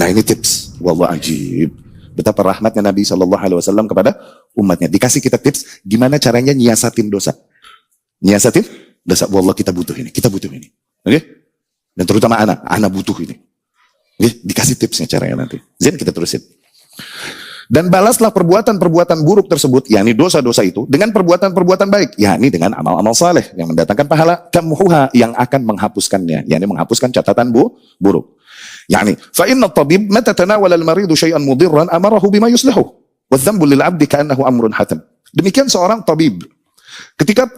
Nah ini tips, wallah ajib. Betapa rahmatnya Nabi SAW kepada umatnya. Dikasih kita tips, gimana caranya nyiasatin dosa. Nyiasatin dosa, wallah kita butuh ini, kita butuh ini. Oke? Dan terutama anak butuh ini. Oke? Dikasih tipsnya caranya nanti. Zain, kita terusin. Dan balaslah perbuatan-perbuatan buruk tersebut, yakni dosa-dosa itu, dengan perbuatan-perbuatan baik, yakni dengan amal-amal saleh yang mendatangkan pahala, tamhuha yang akan menghapuskannya, yakni menghapuskan catatan buruk. Yani, fa inna tabib mata tanawala al-maridu syai'an mudirran amarahu bima yuslihu. Wa dzambu lil 'abdi ka'annahu amrun hatam. Demikian seorang tabib. Ketika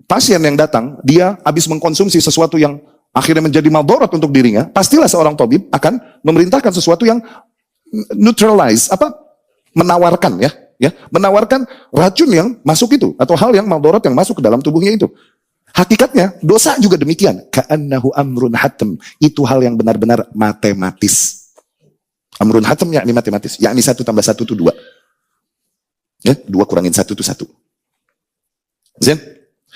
pasien yang datang, dia habis mengkonsumsi sesuatu yang akhirnya menjadi madarat untuk dirinya, pastilah seorang tabib akan memerintahkan sesuatu yang neutralize, menawarkan menawarkan racun yang masuk itu, atau hal yang madarat yang masuk ke dalam tubuhnya itu. Hakikatnya, dosa juga demikian. Ka'annahu amrun hatam. Itu hal yang benar-benar matematis. Amrun hatam yakni matematis. Yakni 1 tambah 1 itu 2. Ya, 2 kurangin 1 itu 1. Zain?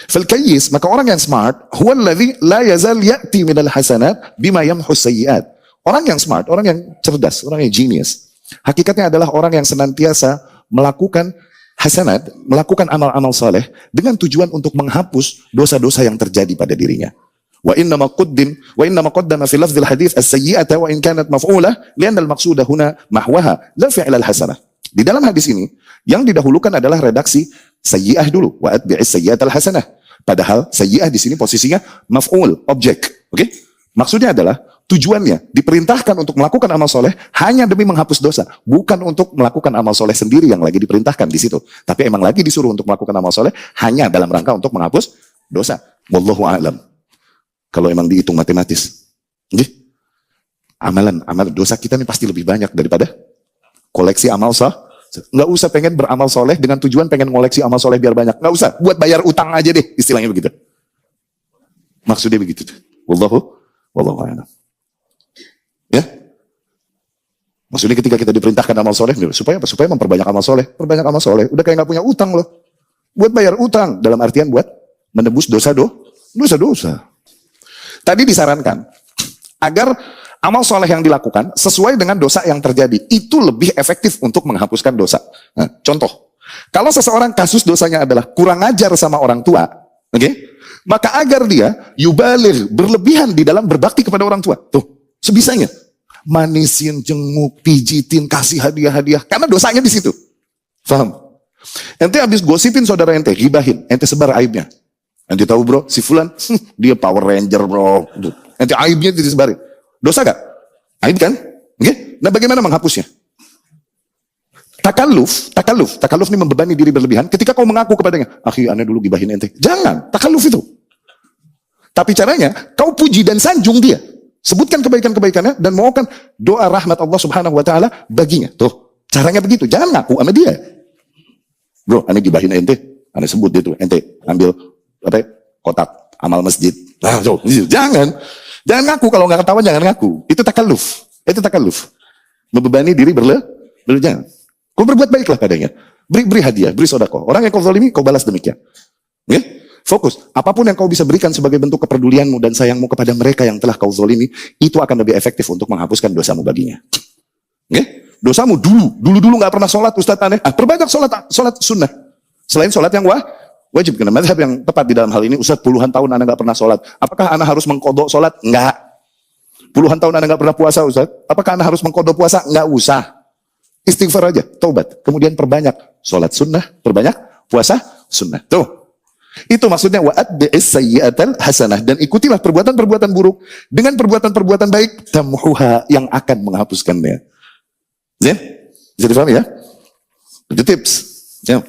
Fal kayyis, maka orang yang smart, huwa alladhi la yazal ya'ti minal hasanat bima yamhus sayyi'at. Orang yang smart, orang yang cerdas, orang yang genius, hakikatnya adalah orang yang senantiasa melakukan hasanat, melakukan amal-amal saleh dengan tujuan untuk menghapus dosa-dosa yang terjadi pada dirinya. Wa inna ma qaddama fi lafdhil hadits as-sayyi'ata wa in kanat maf'ulah li'anna al-maqsuda huna mahwaha la fi'l al-hasanah. Di dalam hadis ini yang didahulukan adalah redaksi sayyi'ah dulu, wa atbi'is sayyi'atal hasanah. Padahal sayyi'ah di sini posisinya maf'ul, objek. Oke? Maksudnya adalah tujuannya diperintahkan untuk melakukan amal soleh hanya demi menghapus dosa, bukan untuk melakukan amal soleh sendiri yang lagi diperintahkan di situ. Tapi emang lagi disuruh untuk melakukan amal soleh hanya dalam rangka untuk menghapus dosa. Wallahu a'lam. Kalau emang dihitung matematis, amal dosa kita ini pasti lebih banyak daripada koleksi amal soleh. Nggak usah pengen beramal soleh dengan tujuan pengen ngoleksi amal soleh biar banyak. Nggak usah, buat bayar utang aja deh, istilahnya begitu. Maksudnya begitu. Wallahu a'lam. Ya, maksudnya ketika kita diperintahkan amal soleh, supaya apa? Supaya memperbanyak amal soleh. Perbanyak amal soleh, udah kayak nggak punya utang loh. Buat bayar utang, dalam artian buat menebus dosa-dosa. Tadi disarankan agar amal soleh yang dilakukan sesuai dengan dosa yang terjadi. Itu lebih efektif untuk menghapuskan dosa. Nah, contoh, kalau seseorang kasus dosanya adalah kurang ajar sama orang tua, maka agar dia yubalir, berlebihan di dalam berbakti kepada orang tua. Tuh, sebisanya. Manisin, jenguk, pijitin, kasih hadiah-hadiah. Karena dosanya di situ. Faham? Ente habis gosipin saudara ente, gibahin. Ente sebar aibnya. Ente tahu bro, si fulan, dia Power Ranger bro. Ente aibnya disebarin. Dosa gak? Aib kan? Nah bagaimana menghapusnya? Takalluf ini membebani diri berlebihan. Ketika kau mengaku kepadanya, akhi, ane dulu gibahin ente. Jangan, takalluf itu. Tapi caranya, kau puji dan sanjung dia. Sebutkan kebaikan-kebaikannya dan mohonkan doa rahmat Allah Subhanahu wa taala baginya. Tuh, caranya begitu. Jangan ngaku sama dia. Bro, ane gibahin ente. Ane sebut dia tuh, ente ambil kotak amal masjid. Nah, jangan ngaku, kalau nggak ketahuan jangan ngaku. Itu takalluf. Membebani diri berlebihan. Kau berbuat baiklah padanya. Beri hadiah, beri sedekah. Orang yang kau zalimi, kau balas demikian. Fokus. Apapun yang kau bisa berikan sebagai bentuk kepedulianmu dan sayangmu kepada mereka yang telah kau zalimi, itu akan lebih efektif untuk menghapuskan dosamu baginya. Dosamu dulu nggak pernah sholat, Ustaz aneh. Perbanyak sholat sunnah. Selain sholat yang wajib. Karena mazhab yang tepat di dalam hal ini, Ustaz puluhan tahun Anda nggak pernah sholat. Apakah Anda harus mengkodok sholat? Enggak. Puluhan tahun Anda nggak pernah puasa, Ustaz. Apakah Anda harus mengkodok puasa? Nggak usah. Istighfar aja, taubat. Kemudian perbanyak sholat sunnah, perbanyak puasa sunnah. Tuh. Itu maksudnya wa'atbi'is sayyi'atal hasanah, dan ikutilah perbuatan-perbuatan buruk dengan perbuatan-perbuatan baik, tamhuha yang akan menghapuskannya. Jadi paham ya? Itu tips. Ya.